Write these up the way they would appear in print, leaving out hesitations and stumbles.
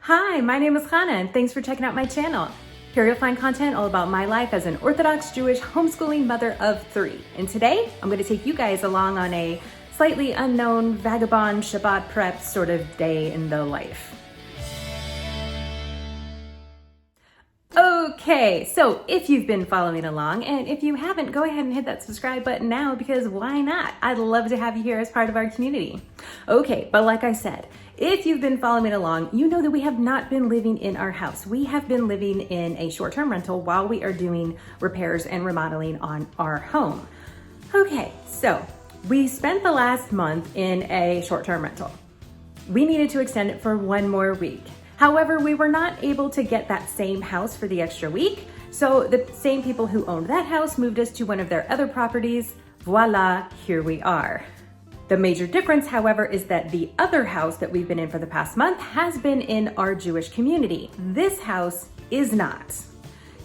Hi, my name is Hannah and thanks for checking out my channel. Here you'll find content all about my life as an Orthodox Jewish homeschooling mother of 3. And today I'm going to take you guys along on a slightly unknown vagabond Shabbat prep sort of day in the life. Okay, so if you've been following along, and if you haven't, go ahead and hit that subscribe button now because why not? I'd love to have you here as part of our community. Okay, but like I said, if you've been following along, you know that we have not been living in our house. We have been living in a short-term rental while we are doing repairs and remodeling on our home. Okay, so we spent the last month in a short-term rental. We needed to extend it for 1 more week. However, we were not able to get that same house for the extra week, so the same people who owned that house moved us to one of their other properties. Voila, here we are. The major difference, however, is that the other house that we've been in for the past month has been in our Jewish community. This house is not.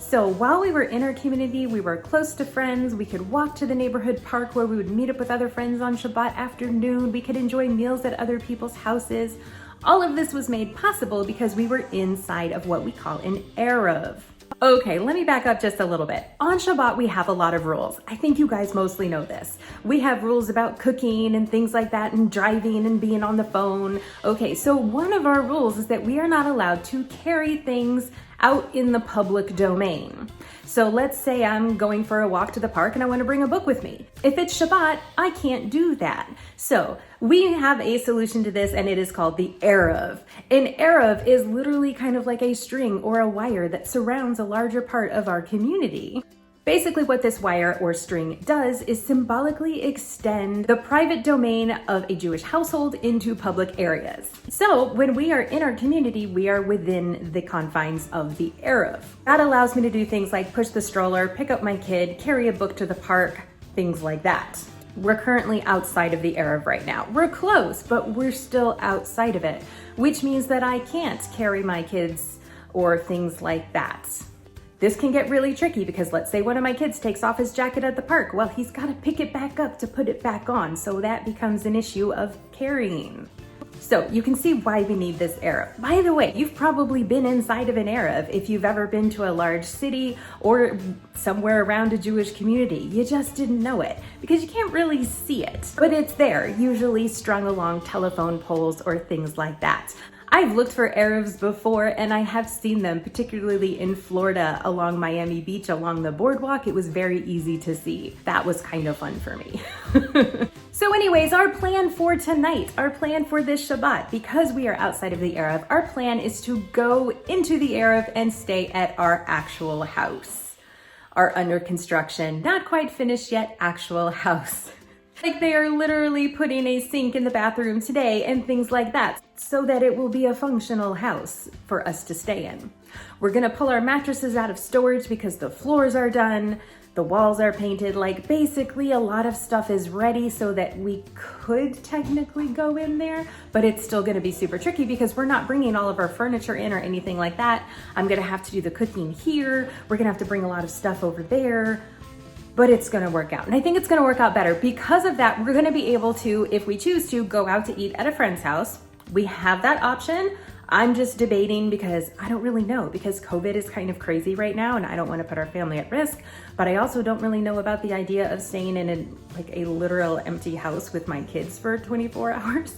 So while we were in our community, we were close to friends. We could walk to the neighborhood park where we would meet up with other friends on Shabbat afternoon. We could enjoy meals at other people's houses. All of this was made possible because we were inside of what we call an ERUV. Okay, let me back up just a little bit. On Shabbat, we have a lot of rules. I think you guys mostly know this. We have rules about cooking and things like that and driving and being on the phone. Okay, so one of our rules is that we are not allowed to carry things out in the public domain. So let's say I'm going for a walk to the park and I want to bring a book with me. If it's Shabbat, I can't do that. So we have a solution to this and it is called the ERUV. An ERUV is literally kind of like a string or a wire that surrounds a larger part of our community. Basically what this wire or string does is symbolically extend the private domain of a Jewish household into public areas. So when we are in our community, we are within the confines of the ERUV. That allows me to do things like push the stroller, pick up my kid, carry a book to the park, things like that. We're currently outside of the ERUV right now. We're close, but we're still outside of it, which means that I can't carry my kids or things like that. This can get really tricky because let's say one of my kids takes off his jacket at the park. Well, he's got to pick it back up to put it back on. So that becomes an issue of carrying. So you can see why we need this ERUV. By the way, you've probably been inside of an ERUV if you've ever been to a large city or somewhere around a Jewish community. You just didn't know it because you can't really see it, but it's there, usually strung along telephone poles or things like that. I've looked for ERUVs before and I have seen them, particularly in Florida along Miami Beach, along the boardwalk. It was very easy to see. That was kind of fun for me. So anyways, our plan for tonight, our plan for this Shabbat, because we are outside of the ERUV, our plan is to go into the ERUV and stay at our actual house. Our under construction, not quite finished yet, actual house. Like they are literally putting a sink in the bathroom today and things like that so that it will be a functional house for us to stay in. We're gonna pull our mattresses out of storage because the floors are done, the walls are painted, like basically a lot of stuff is ready so that we could technically go in there, but it's still gonna be super tricky because we're not bringing all of our furniture in or anything like that. I'm gonna have to do the cooking here. We're gonna have to bring a lot of stuff over there. But it's gonna work out. And I think it's gonna work out better. Because of that, we're gonna be able to, if we choose to, go out to eat at a friend's house. We have that option. I'm just debating because I don't really know because COVID is kind of crazy right now and I don't wanna put our family at risk, but I also don't really know about the idea of staying in a literal empty house with my kids for 24 hours.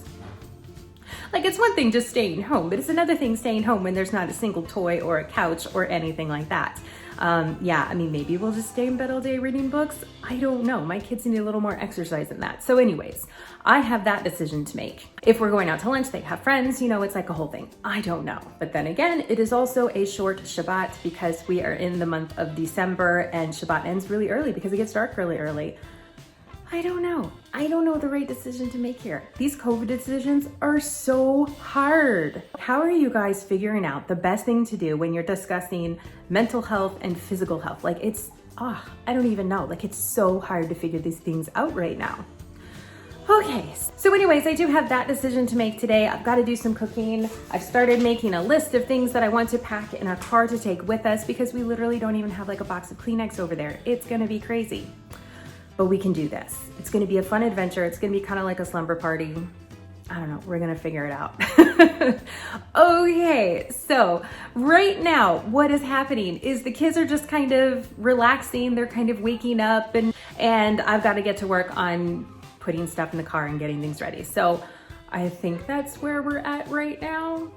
Like it's one thing just staying home, but it's another thing staying home when there's not a single toy or a couch or anything like that. Yeah, I mean, maybe we'll just stay in bed all day reading books. I don't know. My kids need a little more exercise than that. So anyways, I have that decision to make. If we're going out to lunch, they have friends, you know, it's like a whole thing. I don't know. But then again, it is also a short Shabbat because we are in the month of December and Shabbat ends really early because it gets dark really early. I don't know. I don't know the right decision to make here. These COVID decisions are so hard. How are you guys figuring out the best thing to do when you're discussing mental health and physical health? Like I don't even know. Like it's so hard to figure these things out right now. Okay, so anyways, I do have that decision to make today. I've got to do some cooking. I've started making a list of things that I want to pack in our car to take with us because we literally don't even have like a box of Kleenex over there. It's gonna be crazy. But we can do this. It's gonna be a fun adventure. It's gonna be kind of like a slumber party. I don't know, we're gonna figure it out. Okay, so right now, what is happening is the kids are just kind of relaxing. They're kind of waking up and I've got to get to work on putting stuff in the car and getting things ready. So I think that's where we're at right now.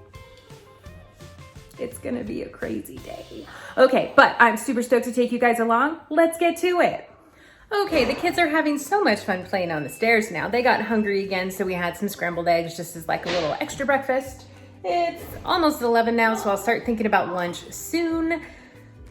It's gonna be a crazy day. Okay, but I'm super stoked to take you guys along. Let's get to it. Okay, the kids are having so much fun playing on the stairs now. They got hungry again, so we had some scrambled eggs just as like a little extra breakfast. It's almost 11 now, so I'll start thinking about lunch soon.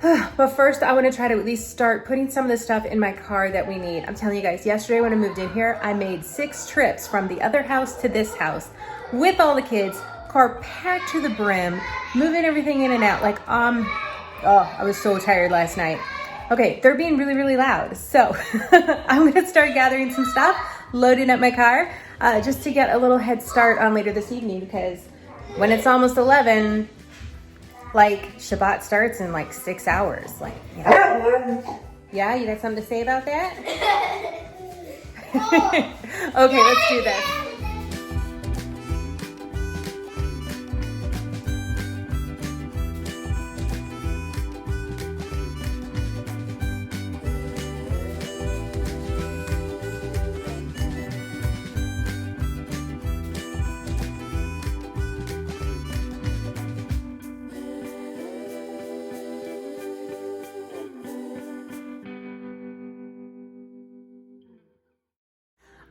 But first, I want to try to at least start putting some of the stuff in my car that we need. I'm telling you guys, yesterday when I moved in here, I made 6 trips from the other house to this house with all the kids, car packed to the brim, moving everything in and out. Like, I was so tired last night. Okay, they're being really, really loud. So I'm gonna start gathering some stuff, loading up my car, just to get a little head start on later this evening because when it's almost 11, like Shabbat starts in like 6 hours. Like, yeah, you got something to say about that? Okay, let's do this.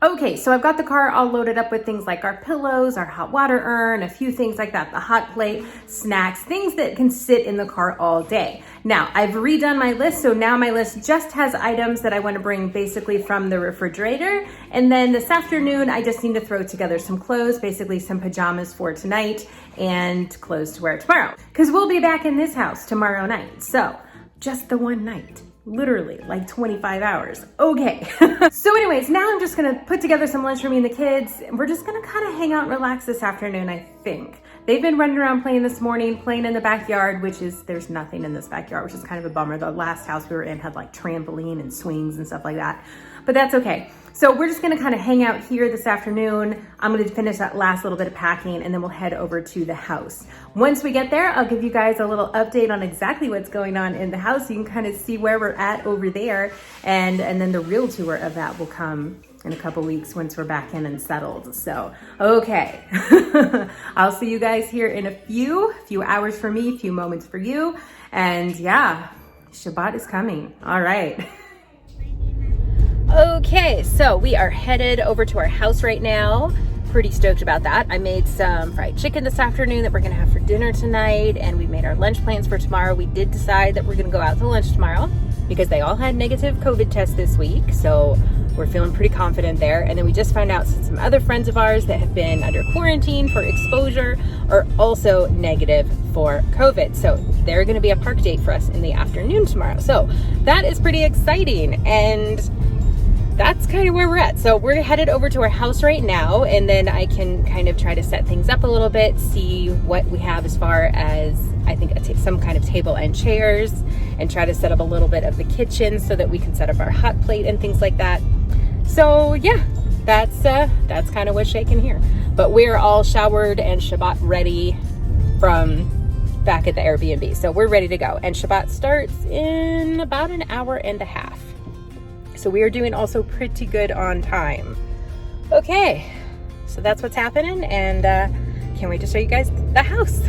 Okay, so I've got the car all loaded up with things like our pillows, our hot water urn, a few things like that, the hot plate, snacks, things that can sit in the car all day. Now, I've redone my list, so now my list just has items that I want to bring basically from the refrigerator. And then this afternoon, I just need to throw together some clothes, basically some pajamas for tonight and clothes to wear tomorrow. Because we'll be back in this house tomorrow night. So, just the one night. Literally like 25 hours. Okay. So anyways, now I'm just gonna put together some lunch for me and the kids. We're just gonna kind of hang out and relax this afternoon, I think. They've been running around playing this morning, playing in the backyard, there's nothing in this backyard, which is kind of a bummer. The last house we were in had like trampoline and swings and stuff like that, but that's okay. So we're just gonna kind of hang out here this afternoon. I'm gonna finish that last little bit of packing and then we'll head over to the house. Once we get there, I'll give you guys a little update on exactly what's going on in the house. You can kind of see where we're at over there. And then the real tour of that will come in a couple weeks once we're back in and settled. So, okay. I'll see you guys here in a few hours for me, a few moments for you. And yeah, Shabbat is coming. All right. Okay, so we are headed over to our house right now. Pretty stoked about that. I made some fried chicken this afternoon that we're gonna have for dinner tonight, and we made our lunch plans for tomorrow. We did decide that we're gonna go out to lunch tomorrow because they all had negative COVID tests this week, so we're feeling pretty confident there. And then we just found out some other friends of ours that have been under quarantine for exposure are also negative for COVID. So they're gonna be a park date for us in the afternoon tomorrow. So that is pretty exciting, and that's kind of where we're at. So we're headed over to our house right now, and then I can kind of try to set things up a little bit, see what we have as far as, I think, some kind of table and chairs, and try to set up a little bit of the kitchen so that we can set up our hot plate and things like that. So yeah, that's kind of what's shaking here. But we're all showered and Shabbat ready from back at the Airbnb. So we're ready to go. And Shabbat starts in about an hour and a half. So we are doing also pretty good on time. Okay, so that's what's happening, and can't wait to show you guys the house.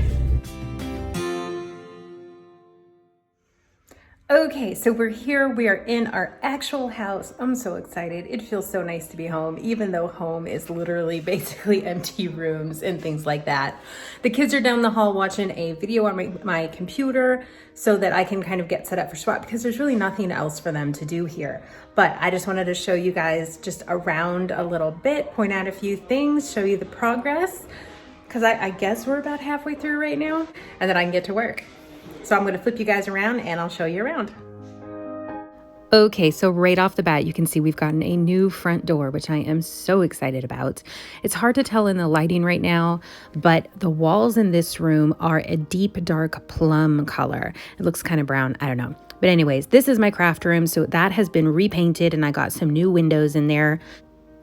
Okay, so we're here. We are in our actual house. I'm so excited. It feels so nice to be home, even though home is literally basically empty rooms and things like that. The kids are down the hall watching a video on my computer so that I can kind of get set up for Shabbat because there's really nothing else for them to do here. But I just wanted to show you guys just around a little bit, point out a few things, show you the progress, because I guess we're about halfway through right now, and then I can get to work. So I'm gonna flip you guys around and I'll show you around. Okay, so right off the bat, you can see we've gotten a new front door, which I am so excited about. It's hard to tell in the lighting right now, but the walls in this room are a deep, dark plum color. It looks kind of brown, I don't know. But anyways, this is my craft room, so that has been repainted and I got some new windows in there.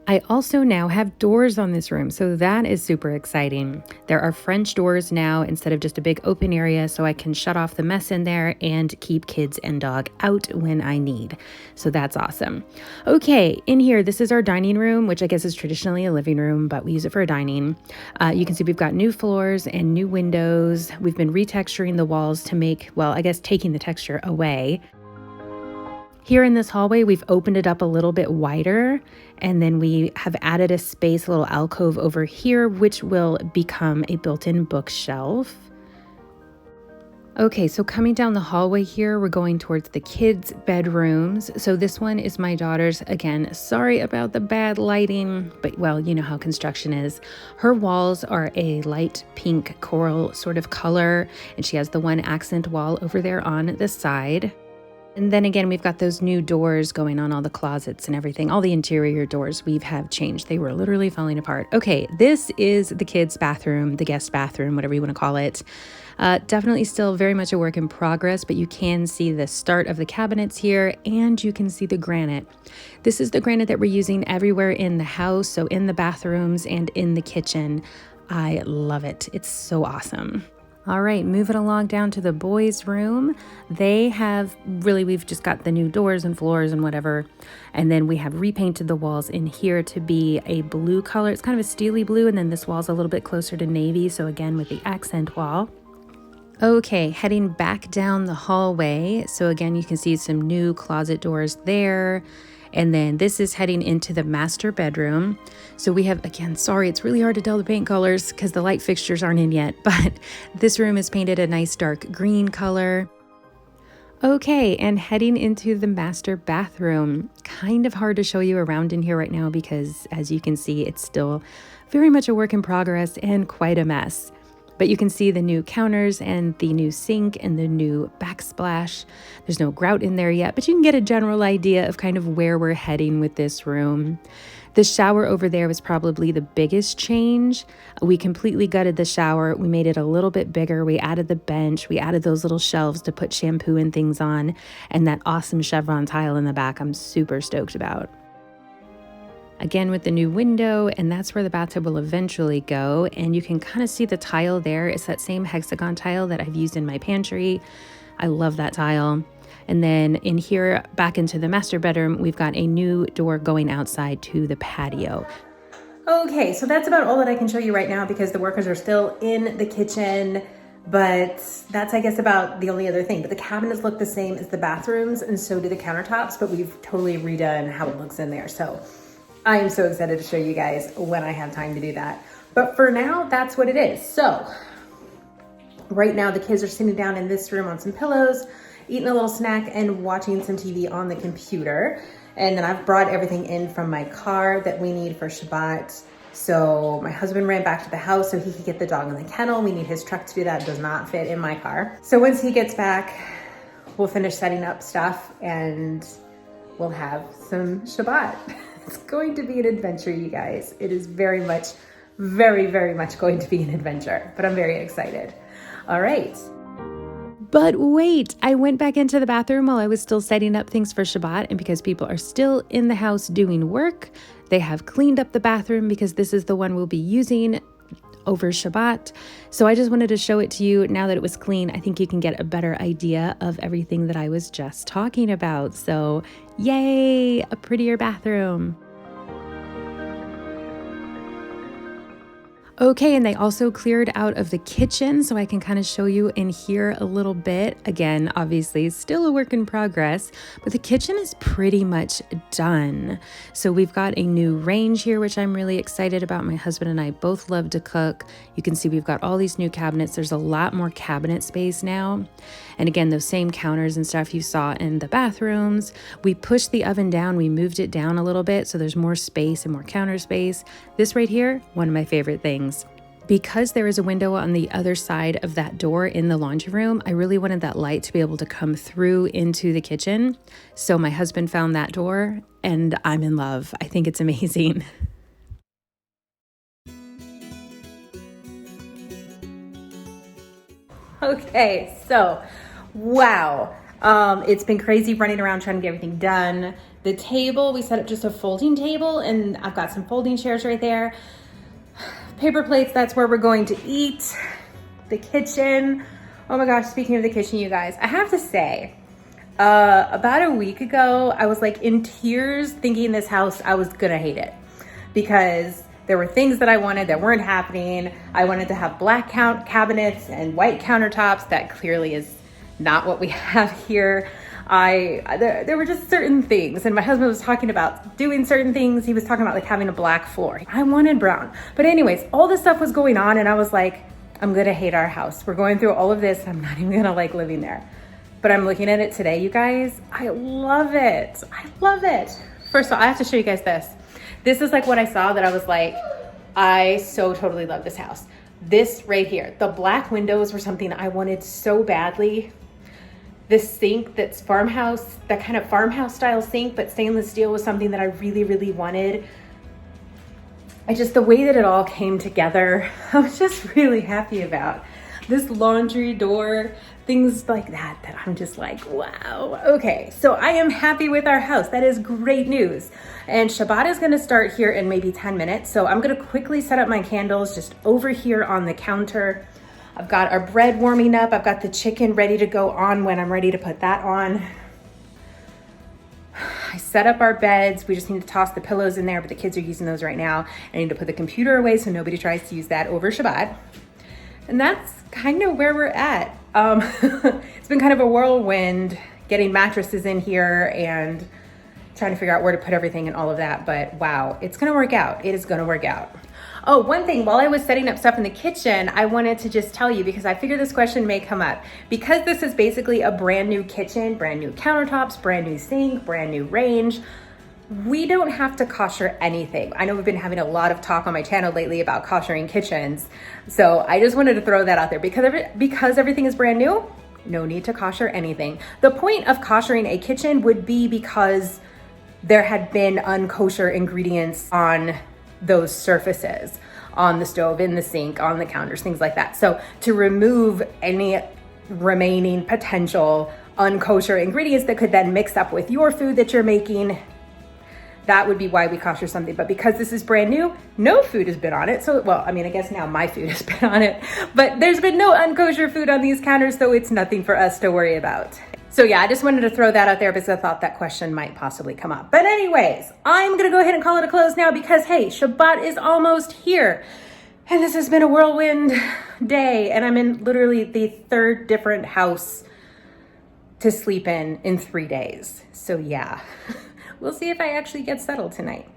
I also now have doors on this room, so that is super exciting. There are French doors now instead of just a big open area, so I can shut off the mess in there and keep kids and dog out when I need. So that's awesome. Okay, in here, this is our dining room, which I guess is traditionally a living room, but we use it for dining. You can see we've got new floors and new windows. We've been retexturing the walls to make, well, I guess taking the texture away. Here in this hallway, we've opened it up a little bit wider, and then we have added a space, a little alcove over here, which will become a built-in bookshelf. Okay, so coming down the hallway here, we're going towards the kids' bedrooms. So this one is my daughter's. Again, sorry about the bad lighting, but well, you know how construction is. Her walls are a light pink coral sort of color, and she has the one accent wall over there on the side. And then again, we've got those new doors going on all the closets and everything. All the interior doors we have changed. They were literally falling apart. Okay, this is the kids' bathroom, the guest bathroom, whatever you want to call it. Definitely still very much a work in progress, but you can see the start of the cabinets here and you can see the granite. This is the granite that we're using everywhere in the house, so in the bathrooms and in the kitchen. I love it. It's so awesome. All right, moving along down to the boys' room. We've just got the new doors and floors and whatever. And then we have repainted the walls in here to be a blue color. It's kind of a steely blue, and then this wall's a little bit closer to navy. So again, with the accent wall. Okay, heading back down the hallway. So again, you can see some new closet doors there. And then this is heading into the master bedroom. So we have, again, sorry, it's really hard to tell the paint colors because the light fixtures aren't in yet, but this room is painted a nice dark green color. Okay, and heading into the master bathroom. Kind of hard to show you around in here right now because as you can see, it's still very much a work in progress and quite a mess. But you can see the new counters and the new sink and the new backsplash. There's no grout in there yet, but you can get a general idea of kind of where we're heading with this room. The shower over there was probably the biggest change. We completely gutted the shower. We made it a little bit bigger. We added the bench. We added those little shelves to put shampoo and things on, and that awesome chevron tile in the back I'm super stoked about. Again with the new window, and that's where the bathtub will eventually go. And you can kind of see the tile there. It's that same hexagon tile that I've used in my pantry. I love that tile. And then in here, back into the master bedroom, we've got a new door going outside to the patio. Okay, so that's about all that I can show you right now because the workers are still in the kitchen. But that's, I guess, about the only other thing. But the cabinets look the same as the bathrooms, and so do the countertops, but we've totally redone how it looks in there. So I am so excited to show you guys when I have time to do that. But for now, that's what it is. So right now the kids are sitting down in this room on some pillows, eating a little snack and watching some TV on the computer. And then I've brought everything in from my car that we need for Shabbat. So my husband ran back to the house so he could get the dog in the kennel. We need his truck to do that. It does not fit in my car. So once he gets back, we'll finish setting up stuff and we'll have some Shabbat. It's going to be an adventure, you guys. It is very much, very, very much going to be an adventure, but I'm very excited. All right. But wait, I went back into the bathroom while I was still setting up things for Shabbat, and because people are still in the house doing work, they have cleaned up the bathroom because this is the one we'll be using over Shabbat. So I just wanted to show it to you. Now that it was clean, I think you can get a better idea of everything that I was just talking about. So yay, a prettier bathroom. Okay, and they also cleared out of the kitchen, so I can kind of show you in here a little bit. Again, obviously, it's still a work in progress, but the kitchen is pretty much done. So we've got a new range here, which I'm really excited about. My husband and I both love to cook. You can see we've got all these new cabinets. There's a lot more cabinet space now. And again, those same counters and stuff you saw in the bathrooms. We pushed the oven down, we moved it down a little bit, so there's more space and more counter space. This right here, one of my favorite things. Because there is a window on the other side of that door in the laundry room, I really wanted that light to be able to come through into the kitchen. So my husband found that door and I'm in love. I think it's amazing. Okay, so wow. It's been crazy running around trying to get everything done. The table, we set up just a folding table and I've got some folding chairs right there. Paper plates, that's where we're going to eat. The kitchen. Oh my gosh, speaking of the kitchen, you guys, I have to say, about a week ago, I was like in tears thinking this house, I was gonna hate it because there were things that I wanted that weren't happening. I wanted to have black cabinets and white countertops. That clearly is not what we have here. There were just certain things, and my husband was talking about doing certain things. He was talking about like having a black floor. I wanted brown. But anyways, all this stuff was going on and I was like, I'm gonna hate our house. We're going through all of this. I'm not even gonna like living there. But I'm looking at it today, you guys. I love it. I love it. First of all, I have to show you guys this. This is like what I saw that I was like, I so totally love this house. This right here, the black windows were something I wanted so badly. This sink that's farmhouse, that kind of farmhouse style sink, but stainless steel was something that I really, really wanted. The way that it all came together, I was just really happy about. This laundry door, things like that I'm just like, wow. Okay, so I am happy with our house. That is great news. And Shabbat is gonna start here in maybe 10 minutes. So I'm gonna quickly set up my candles just over here on the counter. I've got our bread warming up. I've got the chicken ready to go on when I'm ready to put that on. I set up our beds. We just need to toss the pillows in there, but the kids are using those right now. I need to put the computer away so nobody tries to use that over Shabbat. And that's kind of where we're at. It's been kind of a whirlwind getting mattresses in here and trying to figure out where to put everything and all of that. But wow, it's gonna work out. It is gonna work out. Oh, one thing, while I was setting up stuff in the kitchen, I wanted to just tell you, because I figured this question may come up. Because this is basically a brand new kitchen, brand new countertops, brand new sink, brand new range, we don't have to kosher anything. I know we've been having a lot of talk on my channel lately about koshering kitchens. So I just wanted to throw that out there. Because everything is brand new, no need to kosher anything. The point of koshering a kitchen would be because there had been unkosher ingredients on those surfaces, on the stove, in the sink, on the counters, things like that. So to remove any remaining potential unkosher ingredients that could then mix up with your food that you're making, that would be why we kosher something. But because this is brand new, no food has been on it. So, well, I mean, I guess now my food has been on it, but there's been no unkosher food on these counters, so it's nothing for us to worry about. So yeah, I just wanted to throw that out there because I thought that question might possibly come up. But anyways, I'm gonna go ahead and call it a close now because hey, Shabbat is almost here. And this has been a whirlwind day and I'm in literally the third different house to sleep in 3 days. So yeah, we'll see if I actually get settled tonight.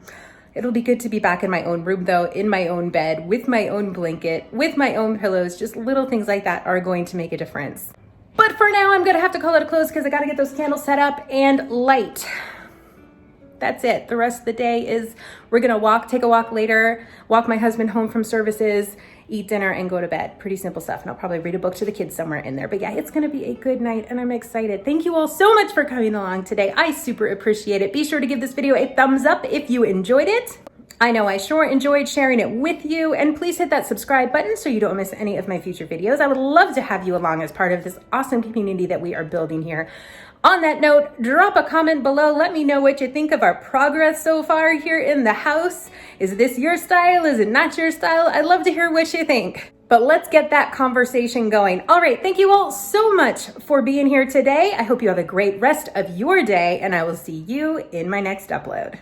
It'll be good to be back in my own room though, in my own bed, with my own blanket, with my own pillows. Just little things like that are going to make a difference. But for now, I'm gonna have to call it a close because I gotta get those candles set up and light. That's it. The rest of the day is we're gonna take a walk later, walk my husband home from services, eat dinner and go to bed. Pretty simple stuff. And I'll probably read a book to the kids somewhere in there. But yeah, it's gonna be a good night and I'm excited. Thank you all so much for coming along today. I super appreciate it. Be sure to give this video a thumbs up if you enjoyed it. I know I sure enjoyed sharing it with you, and please hit that subscribe button so you don't miss any of my future videos. I would love to have you along as part of this awesome community that we are building here. On that note, drop a comment below. Let me know what you think of our progress so far here in the house. Is this your style? Is it not your style? I'd love to hear what you think. But let's get that conversation going. All right, thank you all so much for being here today. I hope you have a great rest of your day, and I will see you in my next upload.